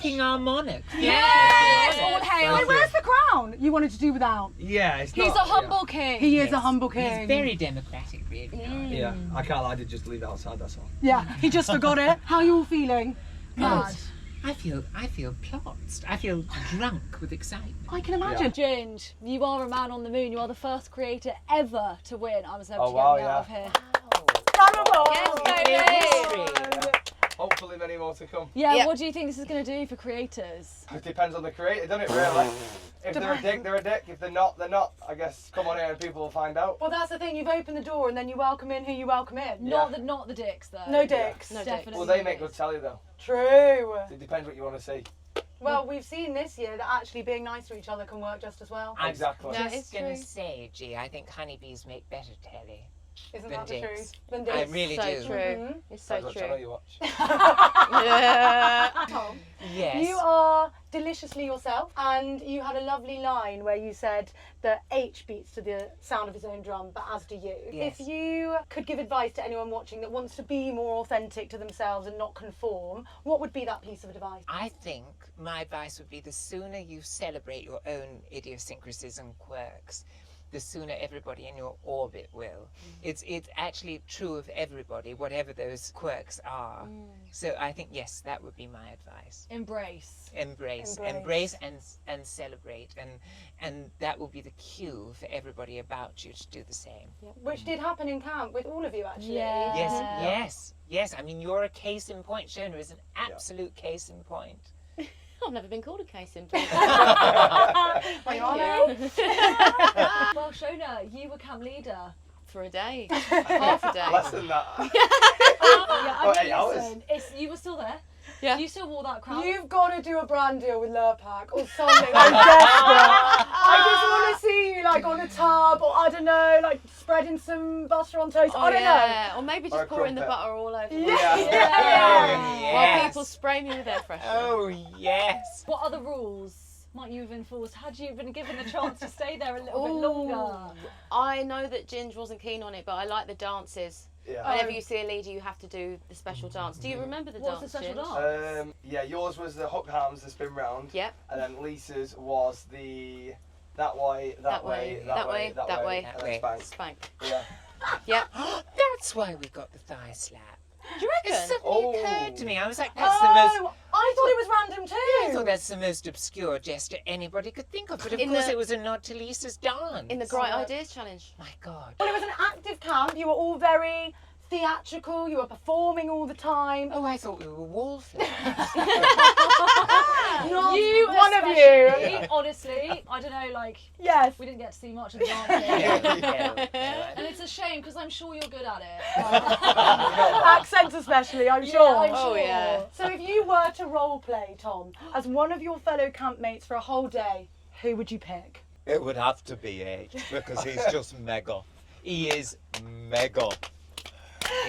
thanking our monarch. Yes, all hail. Wait, where's the crown? You wanted to do without. Yeah, it's He's a humble king. He is a humble king. He's very democratic, really. Yeah, I can't lie, I did just leave it outside, that's all. Yeah, he just forgot it. How are you all feeling? Mad. I feel plotzed. I feel drunk with excitement. I can imagine. Ginge, you are a man on the moon. You are the first creator ever to win. I was able to wow, get me out of here. Round of applause. Yes, baby. Hopefully many more to come. Yeah, what do you think this is going to do for creators? It depends on the creator, doesn't it, really? If they're a dick, they're a dick. If they're not, they're not. I guess come on here and people will find out. Well, that's the thing. You've opened the door and then you welcome in who you welcome in. Not the dicks though. No dicks. No, Definitely. Well, they make good telly though. True. It depends what you want to see. Well, we've seen this year that actually being nice to each other can work just as well. Exactly. I'm it's just going to true. say, gee, I think honeybees make better telly. Isn't than that the dicks. truth? Than I dicks. really So do. true. It's so Depends what channel true. you watch. Tom, Yes. you are deliciously yourself, and you had a lovely line where you said that H beats to the sound of his own drum, but as do you. Yes. If you could give advice to anyone watching that wants to be more authentic to themselves and not conform, what would be that piece of advice? I think my advice would be the sooner you celebrate your own idiosyncrasies and quirks, the sooner everybody in your orbit will. It's actually true of everybody, whatever those quirks are. So I think, yes, that would be my advice. Embrace. Embrace and celebrate, and that will be the cue for everybody about you to do the same. Which did happen in camp with all of you, actually. Yeah. Yes. I mean, you're a case in point. Shona is an absolute case in point. I've never been called a case in point. Well, you are now. Well, Shona, you were camp leader. For a day. Half a day. Less than that. Oh, 8 hours. You were still there. Yeah. You still wore that crown. You've got to do a brand deal with Lurpak or something. I'm desperate. I just want to see you like on a tub, or I don't know, like spreading some butter on toast. I don't know. Or maybe Or just a pouring the crumpet. butter all over. Yeah. While people spray me with air freshener. Oh, yes. What other rules might you have enforced had you been given the chance to stay there a little bit longer? I know that Ginge wasn't keen on it, but I like the dances. Yeah. Whenever you see a leader, you have to do the special dance. Do you remember the What's dance? the special Ginge? dance? Yeah, yours was the hook arms, the spin round. Yep. And then Lisa's was the that way, that way, that way, and then spank. Spank. Yeah. Yep. That's why we got the thigh slap. Do you It reckon? suddenly occurred to me. I was like, that's the most... Oh, I thought it was random too. I thought that's the most obscure gesture anybody could think of, but of In course the- it was a nod to Lisa's dance. In the Bright Ideas Challenge. My God. Well, it was an active camp. You were all very theatrical. You were performing all the time. Oh, I thought we were wallflowers. Not You one of especially, you. Honestly, I don't know, like, Yes. we didn't get to see much of the dancing. Yeah. And it's a shame because I'm sure you're good at it. Accents especially, I'm Yeah, sure. I'm Oh, sure. yeah. So if you were to role play, Tom, as one of your fellow campmates for a whole day, who would you pick? It would have to be H because he's just mega. He is mega.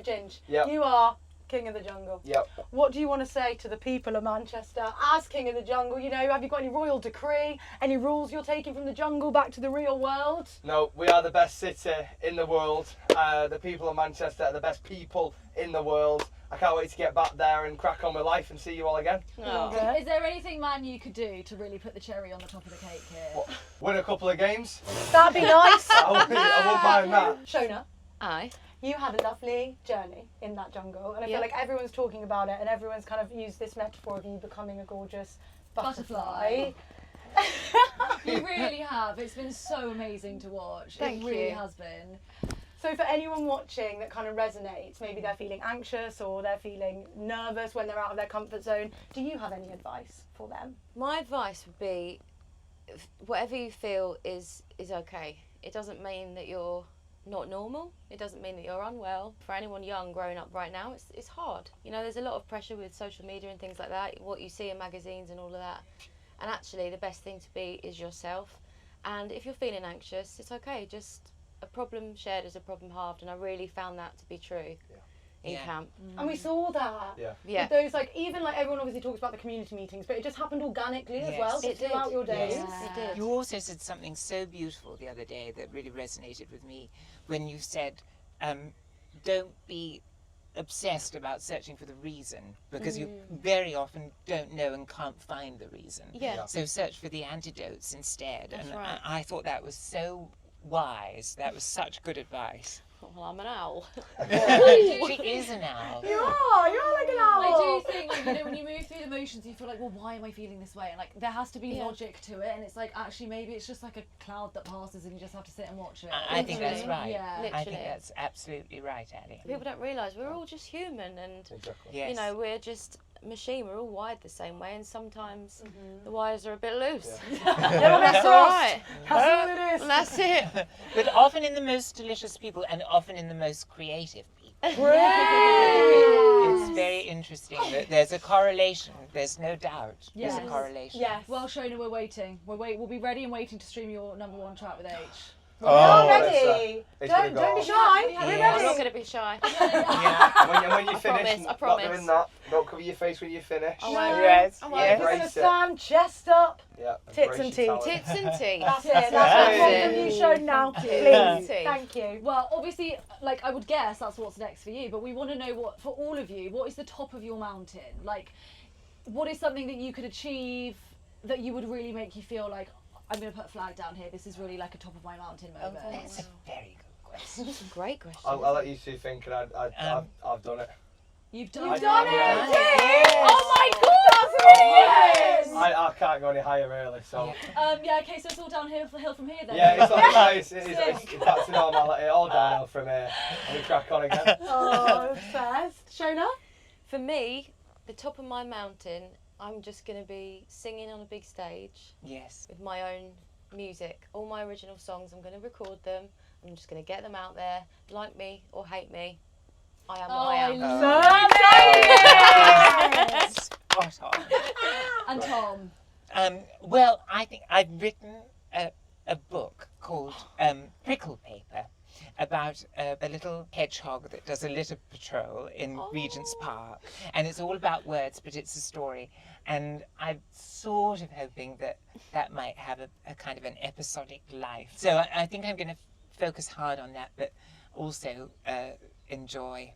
Ginge, Yep. you are King of the Jungle. Yep. What do you want to say to the people of Manchester as King of the Jungle? You know, have you got any royal decree, any rules you're taking from the jungle back to the real world? No, we are the best city in the world. The people of Manchester are the best people in the world. I can't wait to get back there and crack on with life and see you all again. Oh. Is there anything, man, you could do to really put the cherry on the top of the cake here? What, win a couple of games. That'd be nice. I wouldn't mind that. Shona, Aye. you had a lovely journey in that jungle, and I feel Yeah. like everyone's talking about it, and everyone's kind of used this metaphor of you becoming a gorgeous butterfly. You really have. It's been so amazing to watch. Thank it really you. has been. So for anyone watching that kind of resonates, maybe they're feeling anxious or they're feeling nervous when they're out of their comfort zone, do you have any advice for them? My advice would be, whatever you feel is okay. It doesn't mean that you're not normal. It doesn't mean that you're unwell. For anyone young growing up right now, it's hard. You know, there's a lot of pressure with social media and things like that, what you see in magazines and all of that. And actually, the best thing to be is yourself. And if you're feeling anxious, it's okay. Just a problem shared is a problem halved. And I really found that to be true in Yeah. camp. And we saw that. Yeah. Yeah. With those, like, even like everyone obviously talks about the community meetings, but it just happened organically as Yes. well, It just throughout did. your days. Yes, it did. You also said something so beautiful the other day that really resonated with me when you said, don't be obsessed about searching for the reason because you very often don't know and can't find the reason. Yeah. So search for the antidotes instead. That's and right. I thought that was so wise. That was such good advice. Well, I'm an owl. She is an owl. You're like an owl. I do think, like, you know, when you move through the motions, you feel like, well, why am I feeling this way? And like, there has to be Yeah. logic to it, and it's like, actually, maybe it's just like a cloud that passes, and you just have to sit and watch it. I think that's Literally. right. Yeah. I think Literally. that's absolutely right, Ali. People don't realise we're all just human, and Exactly. Yes. you know, we're just a machine. We're all wired the same way, and sometimes the wires are a bit loose. That's all right. That's all it is. That's it. But often in the most delicious people and often in the most creative people. It's very interesting that there's a correlation. There's no doubt. There's a Yes. correlation. Yes. Well, Shona, we're waiting. We'll be ready and waiting to stream your #1 track with H. We're all Oh, ready. it's gonna go Don't be off. shy. Yeah. We're Yeah. I'm not ready. going to be shy. Yeah. When you finish, promise, I not promise. doing that. Don't cover your face when you finish. I won't. Yes. I We're won't. Yes. gonna Embrace it. stand chest up. Yeah. Tits embrace and your teeth. talent. Tits and teeth. That's it. That's what I want from you, Shona, now. Please. Teeth. Thank you. Well, obviously, like, I would guess that's what's next for you, but we want to know what, for all of you, what is the top of your mountain? Like, what is something that you could achieve that you would really make you feel like, I'm going to put a flag down here, this is really like a top of my mountain moment? That's a very good question. That's a great question. I'll let you two think, and I've done it. You've done You've it. done it! Yes. Oh my god! That's really good! I can't go any higher, really. So Yeah, okay, so it's all downhill from here then. yeah, it's back to normality. All downhill from here. And we crack on again. Oh, obsessed. Shona? For me, the top of my mountain, I'm just going to be singing on a big stage Yes. with my own music. All my original songs, I'm going to record them. I'm just going to get them out there. Like me or hate me, I am what I am. Spot on. And Tom. Well, I think I've written a book called Prickle Paper about a little hedgehog that does a litter patrol in Regent's Park. And it's all about words, but it's a story. And I'm sort of hoping that that might have a kind of an episodic life. So I think I'm going to focus hard on that, but also enjoy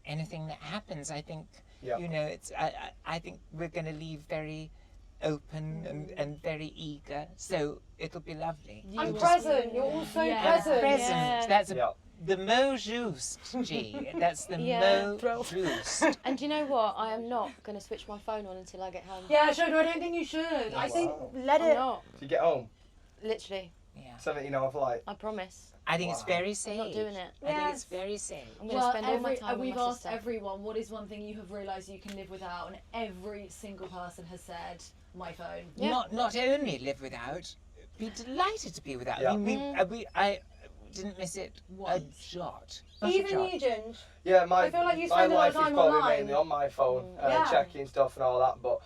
anything that happens. I think, Yeah. you know, it's. I think we're going to leave very open and very eager, so it'll be lovely. I'm present. You're all so Yeah. present. Present. Yeah. That's Yeah. the mot juste, G. That's the Yeah. mot juste. And do you know what? I am not going to switch my phone on until I get home. Yeah, Shona, I don't think you should. I think let I'm it. not. So you get home, Literally. Yeah. 17 hour flight. I promise. I think it's Wow. very I'm sage. not doing it. I think it's very sage. I'm going to Well, spend all my time we've with my asked sister. everyone, what is one thing you have realised you can live without? And every single person has said, my phone. Yeah. Not only live without, be delighted to be without. Yeah. I mean, I didn't miss it Once. a jot. Not a Even jot. you, Ginge. Yeah, my I feel like you my spend a lot life of time is probably online. mainly on my phone, Yeah. checking stuff and all that. But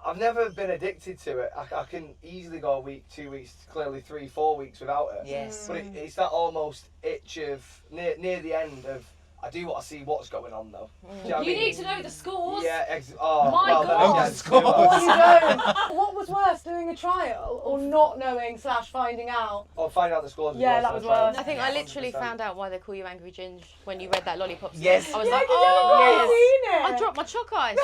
I've never been addicted to it. I can easily go a week, 2 weeks, clearly 3, 4 weeks without it. Yes. But it's that almost itch of near the end of I do want to see what's going on though. Do you know what I You mean? need to know the scores. Yeah. My well, God. Then again, Scores. do Or I? you don't. What was worse, doing a trial or not knowing / finding out? Or find out the scores. Yeah, as well, that was so try worse. I think I Yeah, literally 100%. found out why they call you Angry Ginge when you read that lollipop song. Yes. I was Yeah, like, 'cause you haven't oh, seen it. I dropped my chalk eyes.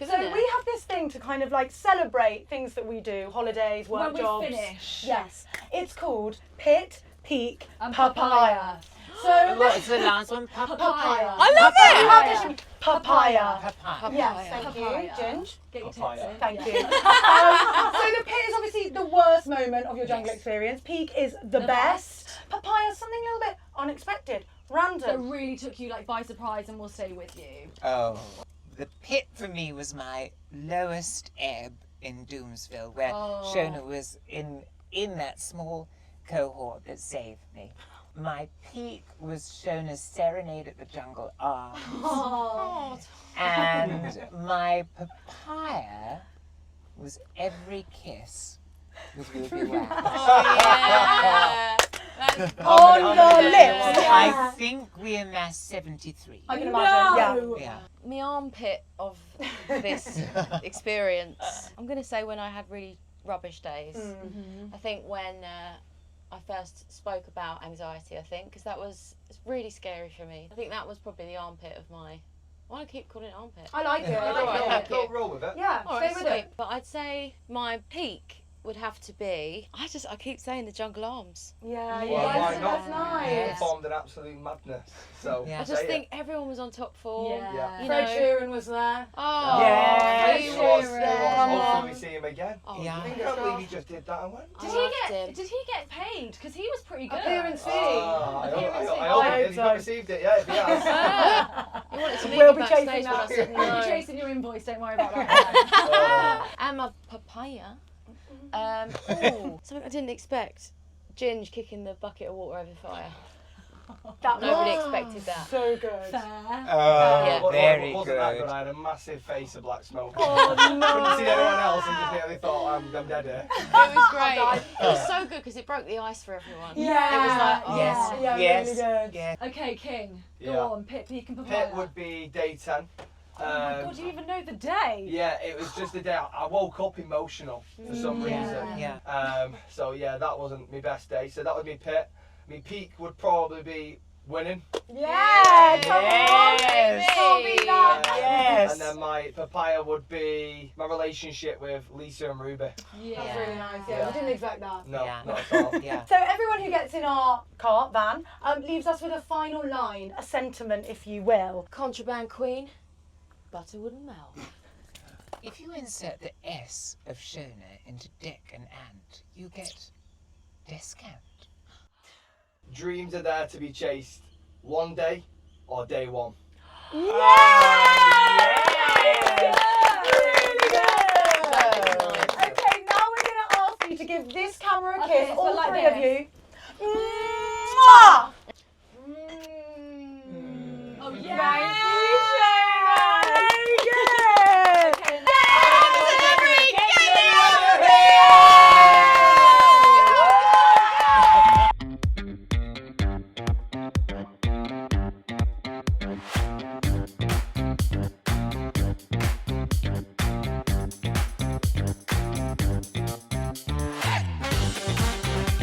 So we have this thing to kind of like celebrate things that we do, holidays, work When we jobs. finish. Yes. It's called Pit, Peak, And Papaya. So What's the last one? papaya. I love You it. have this papaya. Papaya. Yes, thank Papaya. you, Ginge. Get your tits Papaya. in. Thank Yeah. you. So the pit is obviously the worst moment of your jungle Yes. experience. Peak is the The best. Papaya is something a little bit unexpected, That random. really took you like by surprise and will stay with you. Oh. The pit for me was my lowest ebb in Doomsville, where Oh. Shona was in that small cohort that saved me. My peak was Shona's Serenade at the Jungle Arms. Oh. And my papaya was every kiss with Ruby Wax. Oh, yeah. That's On How the many- lips. I Yeah. think we amassed 73. I can imagine. No. Yeah. my armpit of this experience. I'm going to say when I had really rubbish days. Yeah. I think when I first spoke about anxiety, I think, because it's really scary for me. I think that was probably the armpit of my... Why do I keep calling it armpit? I like it. I like it. Roll with it. Yeah, All stay right, with sweet. it. But I'd say my peak would have to be... I keep saying the jungle arms. Yeah, Well, yeah, why that's not? nice. Yes. Formed an absolute madness. So Yeah. I just say think everyone was on top form. Yeah. You Fred know. Sheeran was there. Oh, Yes. he Fred was Sheeran. there. Come Hopefully we on. see him again. Oh, Yeah. I can't believe he just did that and went. I loved him. Did he get paid? Because he was pretty good. Appearance fee. I Appearance fee. hope he I did. He's not hope received it yet. If he has. He wanted to meet We'll me be chasing backstage, but I that. said We'll no. be chasing your invoice, don't worry about that. And my papaya. Something I didn't expect. Ginge kicking the bucket of water over the fire. That Nobody was expected that. so good. Fair. Oh, very Wasn't that good? good. I had a massive face of black smoke. Oh Couldn't no. see anyone else and just nearly thought I'm dead here. It was great. It was so good because it broke the ice for everyone. Yeah. It was like, oh. Yes. Yeah, Yes. really good. Yes. Okay, King. Yeah. Go on, Pit, Peak and Papaya. Pit would be day 10. Oh my god, you even know the day. Yeah, it was just a day. I woke up emotional for some reason. Yeah. So yeah, that wasn't my best day. So that would be Pit. My peak would probably be winning. Yeah, come on. Yes. Can't beat that. Yes. And then my papaya would be my relationship with Lisa and Ruby. Yeah. That's really nice. Yeah, Yeah. we didn't expect that. No, Yeah. not at all. Yeah. So everyone who gets in our car, van, leaves us with a final line, a sentiment, if you will. Contraband queen, butter wouldn't melt. If you insert the S of Shona into Deck and Ant, you get descant. Dreams are there to be chased one day or day one. Yeah! Yes. Really good. That was nice. Okay, now we're going to ask you to give this camera a Okay, kiss, so all like three this. of you. Mwah!